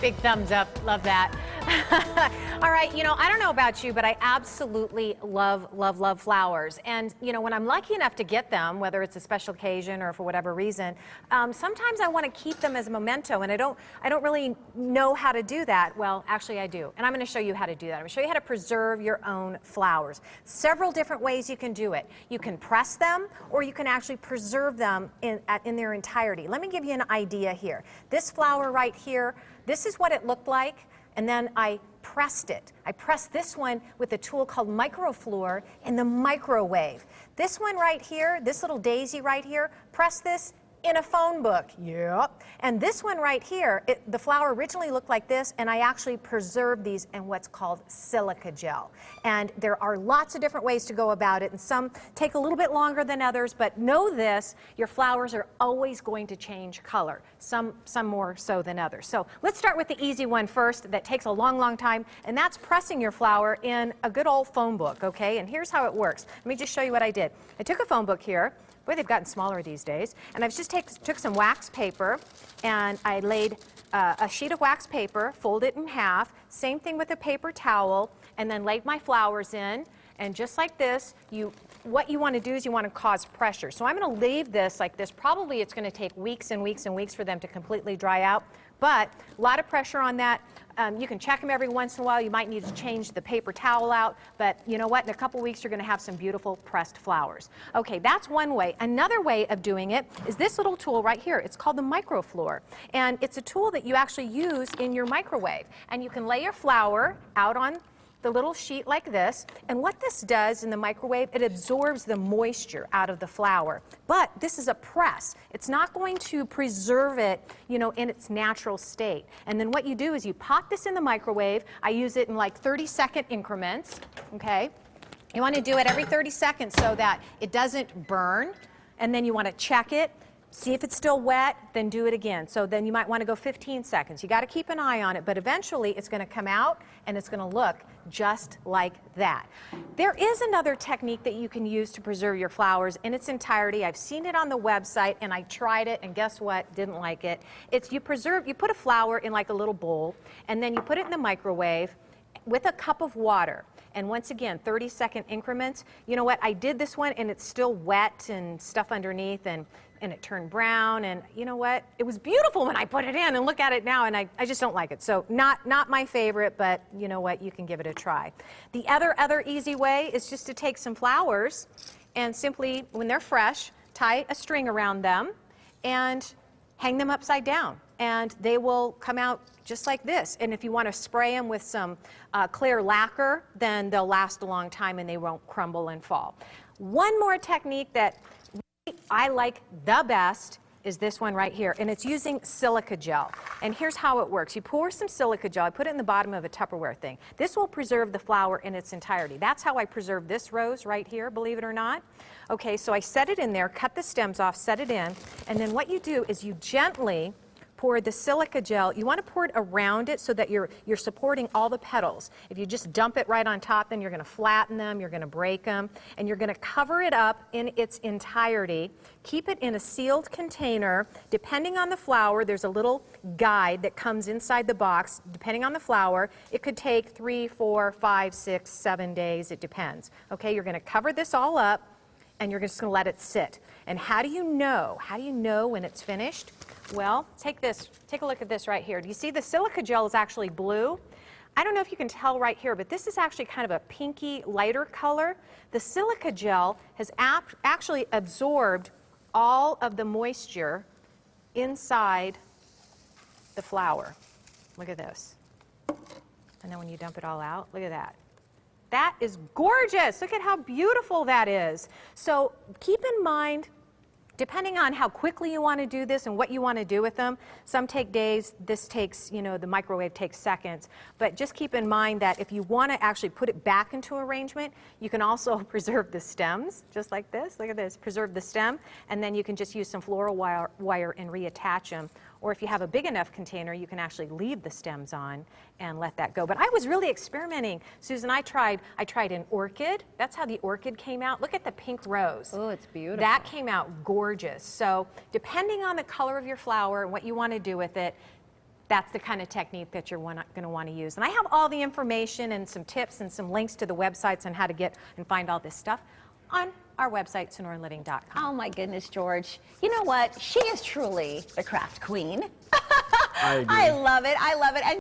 Big thumbs up, love that. All right, you know, I don't know about you, but I absolutely love, love, love flowers. And, you know, when I'm lucky enough to get them, whether it's a special occasion or for whatever reason, sometimes I want to keep them as a memento, and I don't really know how to do that. Well, actually I do, and I'm going to show you how to do that. I'm going to show you how to preserve your own flowers. Several different ways you can do it. You can press them, or you can actually preserve them in their entirety. Let me give you an idea here. This flower right here, this is what it looked like, and then I pressed it. I pressed this one with a tool called microfluor in the microwave. This one right here, this little daisy right here, press this in a phone book. Yep. And this one right here, the flower originally looked like this, and I actually preserved these in what's called silica gel. And there are lots of different ways to go about it, and some take a little bit longer than others, but know this, your flowers are always going to change color, some more so than others. So let's start with the easy one first that takes a long, long time, and that's pressing your flower in a good old phone book, okay? And here's how it works. Let me just show you what I did. I took a phone book here. Boy, they've gotten smaller these days. And I've just took some wax paper, and I laid a sheet of wax paper, fold it in half, same thing with a paper towel, and then laid my flowers in. And just like this, what you want to do is you want to cause pressure. So I'm going to leave this like this. Probably it's going to take weeks and weeks and weeks for them to completely dry out, but a lot of pressure on that. You can check them every once in a while. You might need to change the paper towel out, but you know what? In a couple weeks, you're going to have some beautiful pressed flowers. Okay, that's one way. Another way of doing it is this little tool right here. It's called the microfluor, and it's a tool that you actually use in your microwave. And you can lay your flower out on the little sheet like this, and what this does in the microwave, it absorbs the moisture out of the flower. But this is a press. It's not going to preserve it, you know, in its natural state. And then what you do is you pop this in the microwave. I use it in like 30-second increments, okay? You want to do it every 30 seconds so that it doesn't burn, and then you want to check it. See if it's still wet, then do it again. So then you might want to go 15 seconds. You got to keep an eye on it, but eventually it's going to come out and it's going to look just like that. There is another technique that you can use to preserve your flowers in its entirety. I've seen it on the website and I tried it, and guess what? Didn't like it. It's you put a flower in like a little bowl, and then you put it in the microwave with a cup of water. And once again, 30-second increments. You know what? I did this one and it's still wet and stuff underneath, and it turned brown, and you know what? It was beautiful when I put it in, and look at it now, and I just don't like it. So not my favorite, but you know what? You can give it a try. The other easy way is just to take some flowers and simply, when they're fresh, tie a string around them and hang them upside down, and they will come out just like this. And if you want to spray them with some clear lacquer, then they'll last a long time and they won't crumble and fall. One more technique that I like the best is this one right here, and it's using silica gel. And here's how it works. You pour some silica gel, I put it in the bottom of a Tupperware thing. This will preserve the flower in its entirety. That's how I preserve this rose right here, believe it or not. Okay, so I set it in there, cut the stems off, set it in, and then what you do is you gently pour the silica gel. You want to pour it around it so that you're supporting all the petals. If you just dump it right on top, then you're going to flatten them, you're going to break them, and you're going to cover it up in its entirety. Keep it in a sealed container. Depending on the flower, there's a little guide that comes inside the box. Depending on the flower, it could take 3, 4, 5, 6, 7 days. It depends. Okay, you're going to cover this all up, and you're just going to let it sit. And how do you know? How do you know when it's finished? Well, take a look at this right here. Do you see the silica gel is actually blue? I don't know if you can tell right here, but this is actually kind of a pinky, lighter color. The silica gel has actually absorbed all of the moisture inside the flower. Look at this. And then when you dump it all out, look at that. That is gorgeous. Look at how beautiful that is. So keep in mind, depending on how quickly you want to do this and what you want to do with them, some take days, this takes, you know, the microwave takes seconds. But just keep in mind that if you want to actually put it back into arrangement, you can also preserve the stems, just like this. Look at this, preserve the stem, and then you can just use some floral wire and reattach them. Or if you have a big enough container, you can actually leave the stems on and let that go. But I was really experimenting. Susan, I tried an orchid. That's how the orchid came out. Look at the pink rose. Oh, it's beautiful. That came out gorgeous. So depending on the color of your flower and what you want to do with it, that's the kind of technique that you're going to want to use. And I have all the information and some tips and some links to the websites on how to get and find all this stuff on our website, sonoraliving.com. Oh my goodness, George. You know what? She is truly the craft queen. I agree. I love it. I love it. And